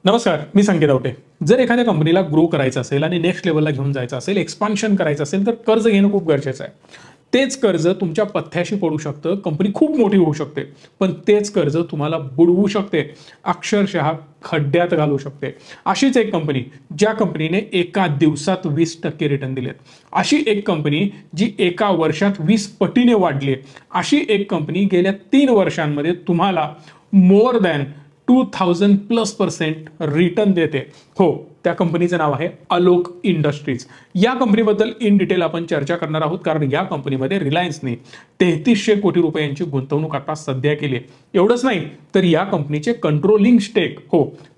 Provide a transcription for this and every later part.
नमस्कार, मी संकेत आवटे. जर एखाद्या कंपनीला ग्रो करायचं असेल आणि नेक्स्ट लेवलला घेऊन जायचं असेल, एक्सपान्शन करायचं असेल, तर कर्ज घेणं खूप गरजेचं आहे. तेच कर्ज तुमच्या पथ्याशी पडू शकतं, कंपनी खूप मोठी होऊ शकते, पण तेच कर्ज तुम्हाला बुडवू शकते, अक्षरशः खड्ड्यात घालू शकते. अशीच एक कंपनी, ज्या कंपनीने एका दिवसात 20% रिटर्न दिलेत. अशी एक कंपनी जी एका वर्षात 20 पटीने वाढली. अशी एक कंपनी गेल्या 3 वर्षांमध्ये तुम्हाला मोर दॅन 2000+% रिटर्न देते. हो, त्या कंपनीचं नाव आहे अलोक इंडस्ट्रीज. या कंपनीबद्दल इन डिटेल आपण चर्चा करणार आहोत, कारण या कंपनीमध्ये रिलायन्सने 3300 कोटी रुपयांची गुंतवणूक आता सध्या केली आहे. एवढंच नाही तर या कंपनीचे कंट्रोलिंग स्टेक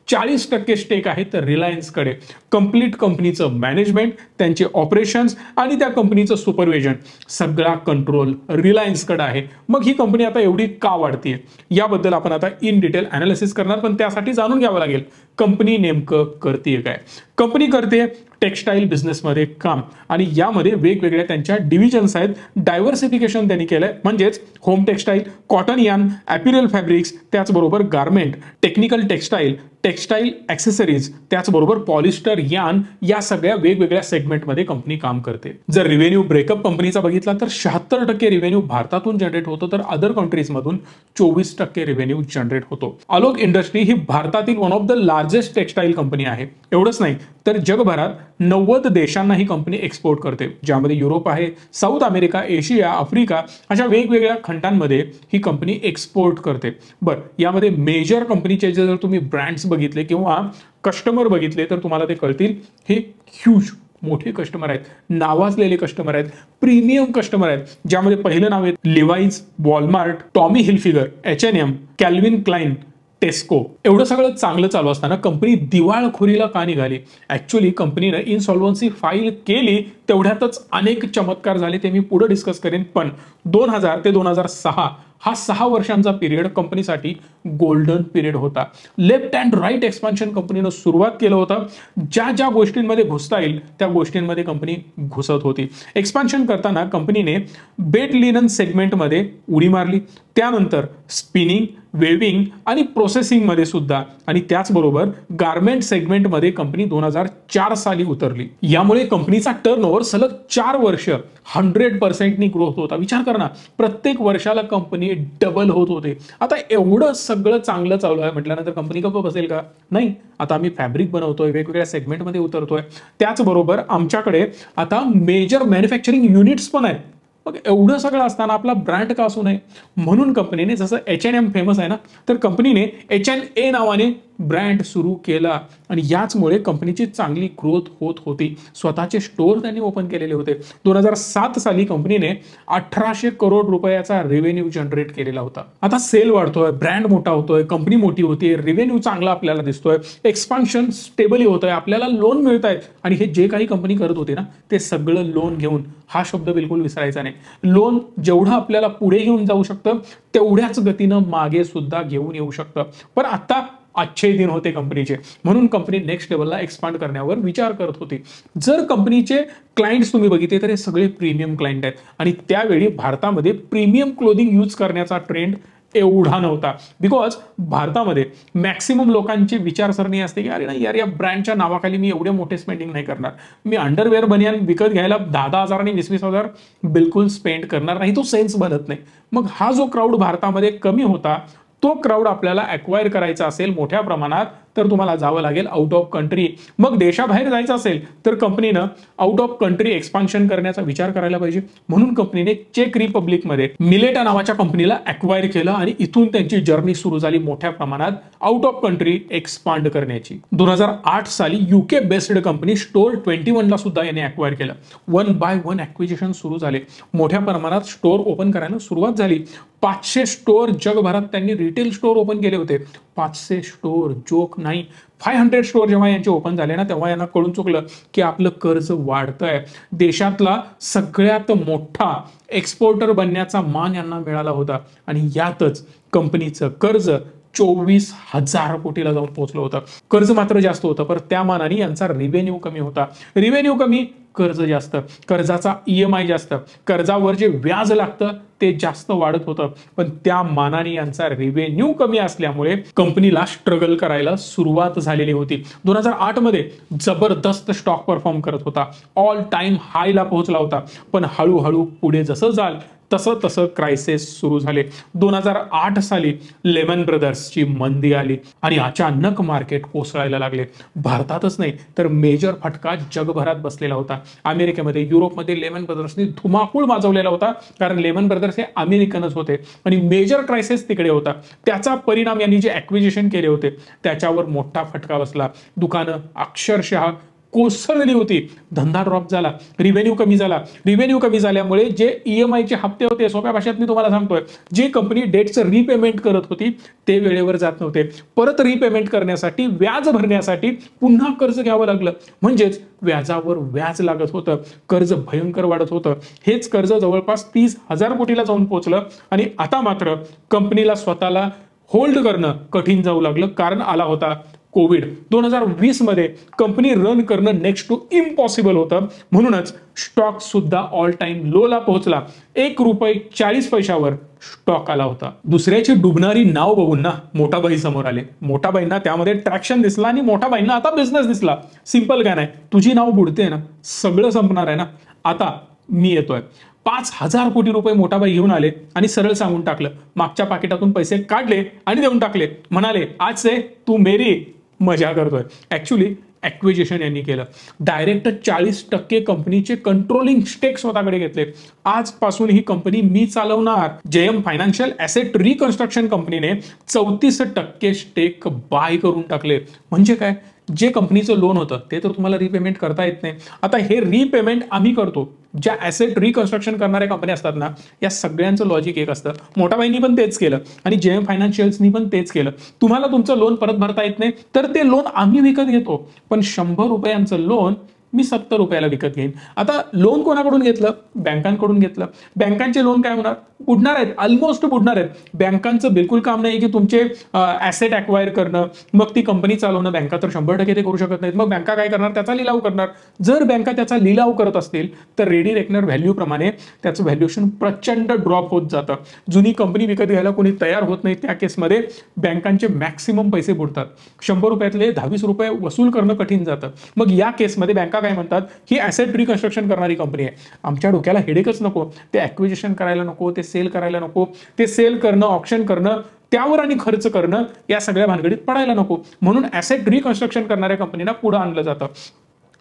40% स्टेक आहे तर रिलायन्सकडे. कंप्लीट कंपनीचं मॅनेजमेंट, त्यांचे ऑपरेशन्स आणि त्या कंपनीचं सुपरविजन सगळा कंट्रोल रिलायन्सकडे आहे. मग ही कंपनी आता एवढी का वाढतीये याबद्दल आपण आता इन डिटेल अनालिसिस करणार, पण त्यासाठी जाणून घ्यावं लागेल कंपनी नेमकं करते काय. कंपनी करते टेक्सटाईल बिझनेसमध्ये काम आणि यामध्ये वेगवेगळ्या त्यांच्या डिव्हिजन्स आहेत. डायव्हर्सिफिकेशन त्यांनी केलंय, म्हणजेच home textile, cotton yarn, apparel fabrics, त्याचबरोबर garment, technical textile, textile accessories, त्याचबरोबर पॉलिस्टर यार्न, या सगळ्या वेगवेगळ्या सेगमेंटमध्ये कंपनी काम करते. जर रिव्हेन्यू ब्रेकअप कंपनीचा बघितला तर 76% रिव्हेन्यू भारतातून जनरेट होतो, तर अदर कंट्रीजमधून 24% रिव्हेन्यू जनरेट होतो. अलोक इंडस्ट्री ही भारतातील one of the largest textile company आहे. एवढंच नाही तर जगभरात 90 देशांना ही कंपनी एक्सपोर्ट करते, ज्यामध्ये युरोप आहे, साऊथ अमेरिका, एशिया, आफ्रिका अशा वेगवेगळ्या खंडांमध्ये ही कंपनी एक्सपोर्ट करते. बरं, यामध्ये मेजर कंपनीचे जर तुम्ही ब्रँड्स बघितले किंवा कस्टमर बघितले तर तुम्हाला ते कळतील. हे ह्यूज मोठे कस्टमर आहेत, नावाजलेले कस्टमर आहेत, प्रीमियम कस्टमर आहेत, ज्यामध्ये पहिलं नाव आहे Levi's, Walmart, Tommy Hilfiger, H&M, Calvin Klein, Tesco. एवढं सगळं चांगलं चालू असताना कंपनी दिवाळखोरीला का निघाली? ऍक्च्युअली कंपनीनं इनसॉल्व्हन्सी फाईल केली, तेवढ्यातच अनेक चमत्कार झाले, ते मी पुढे डिस्कस करेन. पण 2000 ते 2006 हा 6 वर्षांचा पिरियड कंपनीसाठी गोल्डन पिरियड होता. लेफ्ट अँड राईट एक्सपान्शन कंपनीनं सुरुवात केलं होतं. ज्या ज्या गोष्टींमध्ये घुसता येईल त्या गोष्टींमध्ये कंपनी घुसत होती. एक्सपान्शन करताना कंपनीने बेड लिनन सेगमेंटमध्ये उडी मारली, त्यानंतर स्पिनिंग, वेविंग आणि प्रोसेसिंगमध्ये सुद्धा, आणि त्याचबरोबर गारमेंट सेगमेंटमध्ये कंपनी 2004 साली उतरली. यामुळे कंपनीचा टर्नओव्हर सलग 4 वर्ष 100%नी ग्रोथ होता. विचार करा ना, प्रत्येक वर्षाला कंपनी डबल होत होते. आता एवढं सगळं चांगलं चालू आहे म्हटल्यानंतर कंपनी गप्प बसेल का? नाही. आता आम्ही फॅब्रिक बनवतोय, वेगवेगळ्या सेगमेंटमध्ये उतरतोय, त्याचबरोबर आमच्याकडे आता मेजर मॅन्युफॅक्चरिंग युनिट्स पण आहेत. मग एवढं सगळं असताना आपला ब्रँड का असू नये? म्हणून कंपनीने, जसं H&M फेमस आहे ना, तर कंपनीने H&A नावाने ब्रँड सुरू केला आणि याचमुळे कंपनीची चांगली ग्रोथ होत होती. स्वतःचे स्टोअर त्यांनी ओपन केलेले होते. 2007 साली कंपनीने 1800 करोड रुपयाचा रेव्हेन्यू जनरेट केलेला होता. आता सेल वाढतोय, ब्रँड मोठा होतोय, कंपनी मोठी होतीये, रेव्हेन्यू चांगला आपल्याला दिसतोय, एक्सपान्शन स्टेबली होतोय, आपल्याला लोन मिळत आहेत, आणि हे जे काही कंपनी करत होती ना ते सगळं लोन घेऊन. हा शब्द बिलकुल विसरायचा नाही. लोन जेवढं आपल्याला पुढे घेऊन जाऊ शकतं तेवढ्याच गतीनं मागे सुद्धा घेऊन येऊ शकतं. पण आता अच्छे दिन होते कंपनीचे, म्हणून कंपनी नेक्स्ट लेवलला एक्सपांड करण्यावर विचार करत होती. जर कंपनीचे क्लायंट्स तुम्ही बघितले तर हे सगळे प्रीमियम क्लायंट आहेत, आणि त्यावेळी भारतामध्ये प्रीमियम क्लोदिंग यूज करण्याचा ट्रेंड एवढा नव्हता. बिकॉज भारतामध्ये मॅक्सिमम लोकांची विचारसरणी असते की अरे नाही यार, या ब्रँडच्या नावाखाली मी एवढे मोठे स्पेंडिंग नाही करणार. मी अंडरवेअर बनियान विकत घ्यायला 10,000 आणि 20,000 बिलकुल स्पेंड करणार नाही, तो सेन्स बनत नाही. मग हा जो क्राऊड भारतामध्ये कमी होता, तो क्राऊड आपल्याला अक्वायर करायचा असेल मोठ्या प्रमाणात तर तुम्हाला जावं लागेल आउट ऑफ कंट्री. मग देशाबाहेर जायचं असेल तर कंपनीनं आउट ऑफ कंट्री एक्सपान्शन करण्याचा विचार करायला पाहिजे. म्हणून कंपनीने चेक रिपब्लिकमध्ये मिलेटा नावाच्या कंपनीला अक्वायर केलं आणि इथून त्यांची जर्नी सुरू झाली मोठ्या प्रमाणात आउट ऑफ कंट्री एक्सपांड करण्याची. 2008 साली UK बेस्ड कंपनी स्टोअर 21 ला सुद्धा याने अक्वायर केलं. 1 by 1 ॲक्विजिशन सुरू झाले, मोठ्या प्रमाणात स्टोअर ओपन करायला सुरुवात झाली. 500 स्टोअर जगभरात त्यांनी रिटेल स्टोअर ओपन केले होते. 500 स्टोअर जोक नाही. 500 स्टोअर जेव्हा यांचे ओपन झाले ना, तेव्हा यांना कळून चुकलं की आपलं कर्ज वाढतंय. देशातला सगळ्यात मोठा एक्सपोर्टर बनण्याचा मान यांना मिळाला होता, आणि यातच कंपनीचं कर्ज 24,000 कोटीला जाऊन पोहोचलं होतं. कर्ज मात्र जास्त होतं, पण त्या मानाने यांचा रिव्हेन्यू कमी होता. रिव्हेन्यू कमी, कर्ज जास्त, कर्जाचा EMI जास्त, कर्जावर जे व्याज लागतं ते जास्त वाढत होतं. पण त्या मानाने यांचा रेव्हेन्यू कमी असल्यामुळे कंपनीला स्ट्रगल करायला सुरुवात झालेली होती. 2008 मध्ये जबरदस्त स्टॉक परफॉर्म करत होता, ऑल टाइम हायला पोहोचला होता. पण हळूहळू पुढे जसं जाल तसं तसं क्रायसिस सुरू झाले. 2008 साली लेमन ब्रदर्सची मंदी आली आणि अचानक मार्केट कोसळायला लागले. भारतातच नाही तर मेजर फटका जगभरात बसलेला होता. अमेरिकेमध्ये, युरोपमध्ये लेमन ब्रदर्सनी धुमाकूळ माजवलेला होता, कारण लेमन ब्रदर्स हे अमेरिकनच होते आणि मेजर क्रायसिस तिकडे होता. त्याचा परिणाम यांनी जे ॲक्विजिशन केले होते त्याच्यावर मोठा फटका बसला. दुकानं अक्षरशः कोसळली होती, धंदा ड्रॉप झाला, रिव्हेन्यू कमी झाला. रिव्हेन्यू कमी झाल्यामुळे जे EMIचे हप्ते होते, सोप्या भाषेत मी तुम्हाला सांगतोय, जी कंपनी डेटचं रिपेमेंट करत होती ते वेळेवर जात नव्हते. परत रिपेमेंट करण्यासाठी, व्याज भरण्यासाठी पुन्हा कर्ज घ्यावं लागलं. म्हणजेच व्याजावर व्याज लागत होतं, कर्ज भयंकर वाढत होतं. हेच कर्ज जवळपास 30,000 कोटीला जाऊन पोहोचलं आणि आता मात्र कंपनीला स्वतःला होल्ड करणं कठीण जाऊ लागलं, कारण आला होता कोविड. 2020 मध्ये कंपनी रन करणं नेक्स्ट टू इम्पॉसिबल होतं. म्हणूनच स्टॉक सुद्धा ऑल टाइम लोला पोहोचला. ₹1.40 स्टॉक आला होता. दुसऱ्याची डुबणारी नाव बघून ना मोठाबाई समोर आले. मोठाबाईंना त्यामध्ये ट्रॅक्शन दिसला आणि मोठाबाईंना आता बिझनेस दिसला. सिंपल काय नाही, तुझी नाव बुडते ना, सगळं संपणार आहे ना, आता मी येतोय. 5,000 कोटी रुपये मोठाबाई घेऊन आले आणि सरळ सांगून टाकलं, मागच्या पाकिटातून पैसे काढले आणि देऊन टाकले. म्हणाले, आज से तू मेरी मजा करतोय. ऍक्च्युली ॲक्विजिशन यांनी केलं. डायरेक्ट 40% कंपनीचे कंट्रोलिंग स्टेक स्वतःकडे घेतले. आजपासून ही कंपनी मी चालवणार. JM फायनान्शियल ॲसेट रिकन्स्ट्रक्शन कंपनीने 34% स्टेक बाय करून टाकले. म्हणजे काय, जे कंपनीचं लोन होतं ते तर तुम्हाला रिपेमेंट करता येत नाही. आता हे रिपेमेंट आम्ही करतो. ज्या ॲसेट रिकन्स्ट्रक्शन करणाऱ्या कंपन्या असतात ना, या सगळ्यांचं लॉजिक एक असतं. मोठाबाईंनी पण तेच केलं आणि JM फायनान्शियल्सनी पण तेच केलं. तुम्हाला तुमचं लोन परत भरता येत नाही तर ते लोन आम्ही विकत घेतो, पण 100 रुपयांचं लोन मी 70 रुपयाला विकत घेईन. आता लोन कोणाकडून घेतलं? बँकांकडून घेतलं. बँकांचे लोन काय होणार? बुडणार आहेत, ऑलमोस्ट बुडणार आहेत. बँकांचं बिलकुल काम नाही की तुमचे ॲसेट ॲक्वायर करणं, मग ती कंपनी चालवणं. बँका तर 100% ते करू शकत नाहीत. मग बँका काय करणार? त्याचा लिलाव करणार. जर बँका त्याचा लिलाव करत असतील तर रेडी रेकनर व्हॅल्यू प्रमाणे त्याचं व्हॅल्युएशन प्रचंड ड्रॉप होत जातं. जुनी कंपनी विकत घ्यायला कोणी तयार होत नाही. त्या केसमध्ये बँकांचे मॅक्सिमम पैसे बुडतात. 100 रुपयातले 10-20 रुपये वसूल करणं कठीण जातं. मग या केसमध्ये बँका काय म्हणतात, ही ॲसेट रिकन्स्ट्रक्शन करणारी कंपनी आहे, आमच्या डोक्याला हेडेकच नको, ते ॲक्विजिशन करायला नको, ते सेल करायला नको, ते सेल करणं, ऑप्शन करणं, त्यावर आणि खर्च करणं, या सगळ्या भानगडीत पडायला नको. म्हणून ॲसेट रिकन्स्ट्रक्शन करणाऱ्या कंपनीला पुढे आणलं जातं.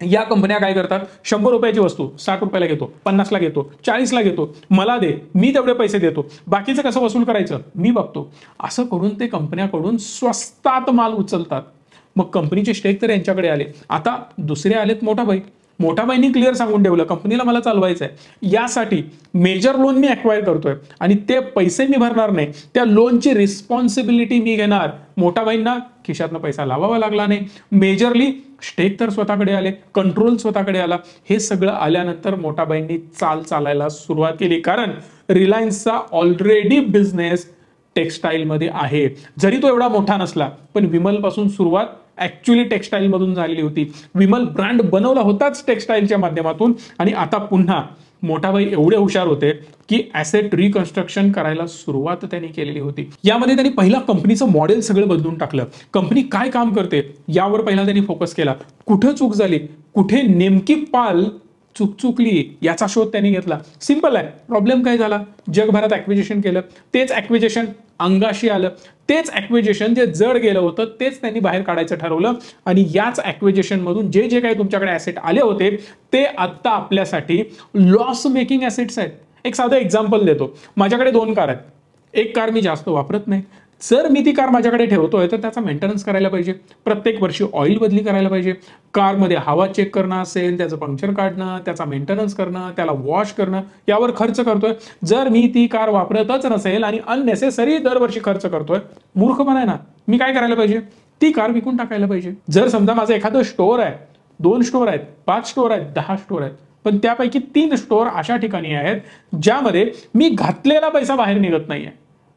या कंपन्या काय करतात, 100 रुपयाची वस्तू 60 रुपयाला घेतो, 50ला घेतो, 40ला घेतो, मला दे, मी तेवढे पैसे देतो, बाकीचं कसं वसूल करायचं मी बघतो. असं करून ते कंपन्याकडून स्वस्तात माल उचलतात. मग कंपनीचे स्टेक तर यांच्याकडे आले. आता दुसरे आलेत मोठाबाई. मोठाबाईंनी क्लिअर सांगून ठेवलं, कंपनीला मला चालवायचं आहे, यासाठी मेजर लोन मी ॲक्वायर करतोय आणि ते पैसे मी भरणार नाही, त्या लोनची रिस्पॉन्सिबिलिटी मी घेणार. मोठाबाईंना खिशातनं पैसा लावावा लागला नाही. मेजरली स्टेक तर स्वतःकडे आले, कंट्रोल स्वतःकडे आला. हे सगळं आल्यानंतर मोठाबाईंनी चालायला सुरुवात केली, कारण रिलायन्सचा ऑलरेडी बिझनेस टेक्स्टाईलमध्ये आहे. जरी तो एवढा मोठा नसला पण विमलपासून सुरुवात ऍक्च्युली टेक्स्टाईल मधून झालेली होती. विमल ब्रँड बनवला होताच टेक्स्टाईलच्या माध्यमातून आणि आता पुन्हा मोठाबाई एवढे हुशार होते की ॲसेट रिकन्स्ट्रक्शन करायला सुरुवात त्यांनी केलेली होती. यामध्ये त्यांनी पहिला कंपनीचं मॉडेल सगळं बदलून टाकलं. कंपनी काय काम करते यावर पहिला त्यांनी फोकस केला. कुठं चूक झाली, कुठे नेमकी पाल चुकली याचा शोध त्यांनी घेतला. सिंपल आहे, प्रॉब्लेम काय झाला, जगभरात ॲक्विजिशन केलं, तेच ॲक्विजिशन अंगाशी आलं, तेच ॲक्विजिशन जे जड गेलं होतं तेच त्यांनी बाहेर काढायचं ठरवलं आणि याच ॲक्विजिशन मधून जे जे काही तुमच्याकडे ॲसेट आले होते ते आता आपल्यासाठी लॉस मेकिंग ॲसेट्स आहेत. एक साधं एक्झाम्पल देतो. माझ्याकडे 2 कार आहेत. एक कार मी जास्त वापरत नाही. जर मी ती कार माझ्याकडे ठेवतोय तर त्याचा मेंटेनन्स करायला पाहिजे, प्रत्येक वर्षी ऑइल बदली करायला पाहिजे, कारमध्ये हवा चेक करणं असेल, त्याचं पंक्चर काढणं, त्याचा मेंटेनन्स करणं, त्याला वॉश करणं, यावर खर्च करतोय. जर मी ती कार वापरतच नसेल आणि अननेसेसरी दरवर्षी खर्च करतोय, मूर्खपणा आहे ना. मी काय करायला पाहिजे, ती कार विकून टाकायला पाहिजे. जर समजा माझं एखादं स्टोअर आहे, 2 स्टोअर आहेत, 5 स्टोअर आहेत, 10 स्टोअर आहेत, पण त्यापैकी 3 स्टोअर अशा ठिकाणी आहेत ज्यामध्ये मी घातलेला पैसा बाहेर निघत नाहीये,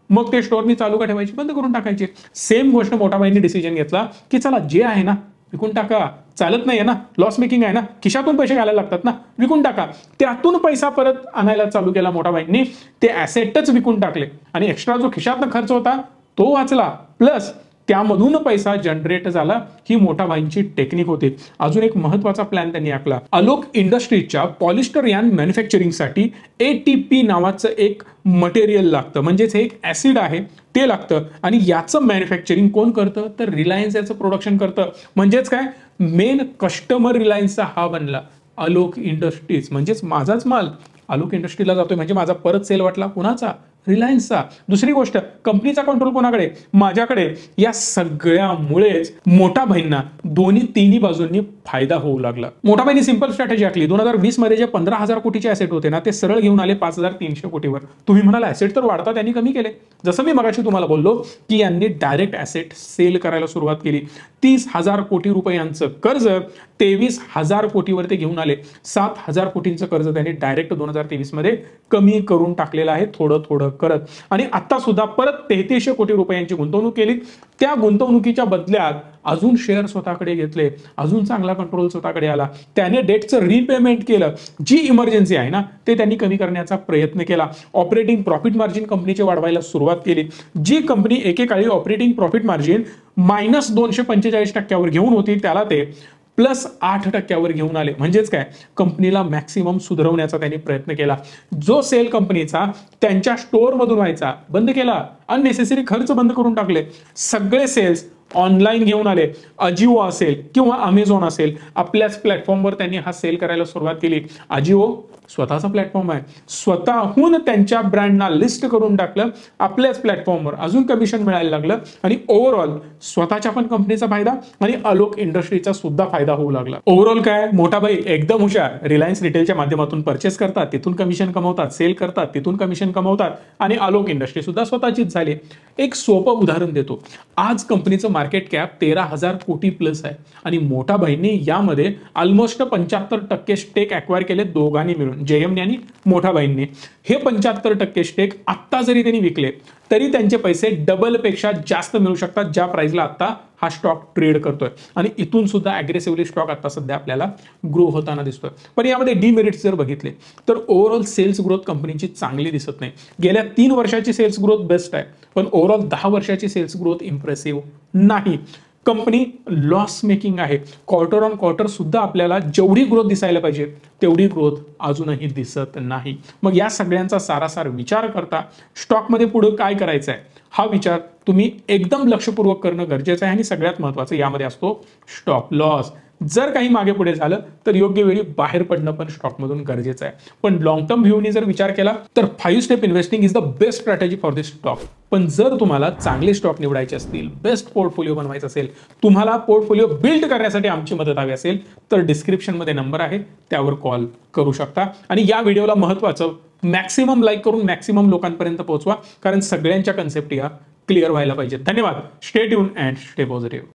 मग ते स्टोअर मी चालू का ठेवायची, बंद करून टाकायचे. सेम गोष्ट मोठाबाईंनी डिसिजन घेतला की चला जे आहे ना विकून टाका, चालत नाहीये ना, लॉस मेकिंग आहे ना, खिशातून पैसे घालायला लागतात ना, विकून टाका. त्यातून पैसा परत आणायला चालू केला मोठा भाईंनी, ते ऍसेटच विकून टाकले आणि एक्स्ट्रा जो खिशातनं खर्च होता तो वाचला, प्लस त्यामधून पैसा जनरेट झाला. ही मोठा भाईंची टेक्निक होती. अजून एक महत्वाचा प्लॅन त्यांनी आखला. आलोक इंडस्ट्रीजच्या पॉलिस्टर यार्न मॅन्युफॅक्चरिंगसाठी ATP नावाचं एक मटेरियल लागतं, म्हणजेच हे एक ऍसिड आहे ते लागतं आणि याचं मॅन्युफॅक्चरिंग कोण करतं तर रिलायन्स याचं प्रोडक्शन करतं. म्हणजेच काय, मेन कस्टमर रिलायन्सचा हा बनला आलोक इंडस्ट्रीज. म्हणजेच माझाच माल आलोक इंडस्ट्रीला जातोय, म्हणजे माझा परत सेल वाटला कुणाचा, रिलायन्सचा. दुसरी गोष्ट, कंपनीचा कंट्रोल कोणाकडे, माझ्याकडे. या सगळ्यामुळेच मोठा भाईंना तिन्ही बाजूंनी फायदा होऊ लागला. मोठा भाईंनी सिंपल स्ट्रॅटेजी आखली. 2020 मध्ये जे 15,000 कोटीचे ऍसेट होते ना, ते सरळ घेऊन आले 5,300 कोटीवर. तुम्ही म्हणाला ऍसेट तर वाढतात, त्यांनी कमी केले. जसं मी मगाशी तुम्हाला बोललो की यांनी डायरेक्ट ऍसेट सेल करायला सुरुवात केली. 30,000 कोटी रुपयांचं कर्ज 23,000 कोटीवर ते घेऊन आले. 7,000 कोटींचं कर्ज त्यांनी डायरेक्ट 2023 मध्ये कमी करून टाकलेलं आहे, थोडं थोडं करत. आणि आता सुद्धा परत 3300 कोटी रुपयांची गुंतवणूक केली. त्या गुंतवणुकीच्या बदल्यात अजून शेअर स्वतःकडे घेतले, अजून चांगला कंट्रोल स्वतःकडे आला. त्याने डेटचं रिपेमेंट केलं. जी इमर्जन्सी आहे ना ते त्यांनी कमी करण्याचा प्रयत्न केला. ऑपरेटिंग प्रॉफिट मार्जिन कंपनीचे वाढवायला सुरुवात केली. जी कंपनी एकेकाळी ऑपरेटिंग प्रॉफिट मार्जिन -245% घेऊन होती, त्याला ते +8% घेऊन आले. म्हणजेच काय, कंपनीला मॅक्सिमम सुधारवण्याचा त्यांनी प्रयत्न केला. जो सेल कंपनीचा त्यांच्या स्टोअर मधून व्हायचा बंद केला, अननेसेसरी खर्च बंद करून टाकले. सगळे सेल्स ऑनलाईन घेऊन आले. अजिओ असेल किंवा अमेझॉन असेल, आपल्याच प्लॅटफॉर्मवर त्यांनी हा सेल करायला सुरुवात केली. अजिओ स्वतःचा प्लॅटफॉर्म आहे, स्वतःहून त्यांच्या ब्रँडना लिस्ट करून टाकलं आपल्याच प्लॅटफॉर्मवर. अजून कमिशन मिळायला लागलं आणि ओव्हरऑल स्वतःच्या पण कंपनीचा फायदा आणि आलोक इंडस्ट्रीचा सुद्धा फायदा होऊ लागला. ओव्हरऑल काय, मोठा भाई एकदम हुशार. रिलायन्स रिटेलच्या माध्यमातून परचेस करतात, तिथून कमिशन कमवतात, सेल करतात, तिथून कमिशन कमवतात आणि आलोक इंडस्ट्री सुद्धा स्वतःचीच झाली. एक सोपं उदाहरण देतो. आज कंपनीचं मार्केट कॅप 13,000 कोटी प्लस आहे आणि मोठा भाईंनी यामध्ये ऑलमोस्ट 75% स्टेक अक्वायर केले दोघांनी मिळून, जेएमने आणि मोठा भाईंनी. हे 75% स्टेक आत्ता जरी त्यांनी विकले तरी त्यांचे पैसे डबल पेक्षा जास्त मिळू शकतात, ज्या प्राइसला आता हा स्टॉक ट्रेड करतोय. आणि इथून सुद्धा अग्रेसिव्हली स्टॉक आता सध्या आपल्याला ग्रो होताना दिसतोय. पण यामध्ये डीमेरिट्स जर बघितले तर ओव्हरऑल सेल्स ग्रोथ कंपनीची चांगली दिसत नाही. गेल्या 3 वर्षाची सेल्स ग्रोथ बेस्ट आहे, पण ओव्हरऑल 10 वर्षाची सेल्स ग्रोथ इम्प्रेसिव्ह नाही. कंपनी लॉस मेकिंग आहे. क्वार्टर ऑन क्वार्टर सुद्धा आपल्याला जेवढी ग्रोथ दिसायला पाहिजे तेवढी ग्रोथ अजूनही दिसत नाही. मग या सगळ्यांचा सारासार विचार करता स्टॉकमध्ये पुढे काय करायचं आहे हा विचार तुम्ही एकदम लक्षपूर्वक करणं गरजेचं आहे. आणि सगळ्यात महत्त्वाचं यामध्ये असतो स्टॉप लॉस. जर काही मागे पुढे झालं तर योग्य वेळी बाहेर पडणं पण स्टॉकमधून गरजेचं आहे. पण लॉंग टर्म व्ह्यूनी जर विचार केला तर 5 step investing is the best strategy for this stock. पण जर तुम्हाला चांगले स्टॉक निवडायचे असतील, बेस्ट पोर्टफोलिओ बनवायचा असेल, तुम्हाला पोर्टफोलिओ बिल्ड करण्यासाठी आमची मदत हवी असेल तर डिस्क्रिप्शनमध्ये नंबर आहे, त्यावर कॉल करू शकता. आणि या व्हिडिओला महत्त्वाचं मॅक्सिमम लाईक करून मॅक्सिमम लोकांपर्यंत पोहोचवा, कारण सगळ्यांच्या कन्सेप्ट या क्लिअर व्हायला पाहिजे. धन्यवाद. Stay tune and stay positive.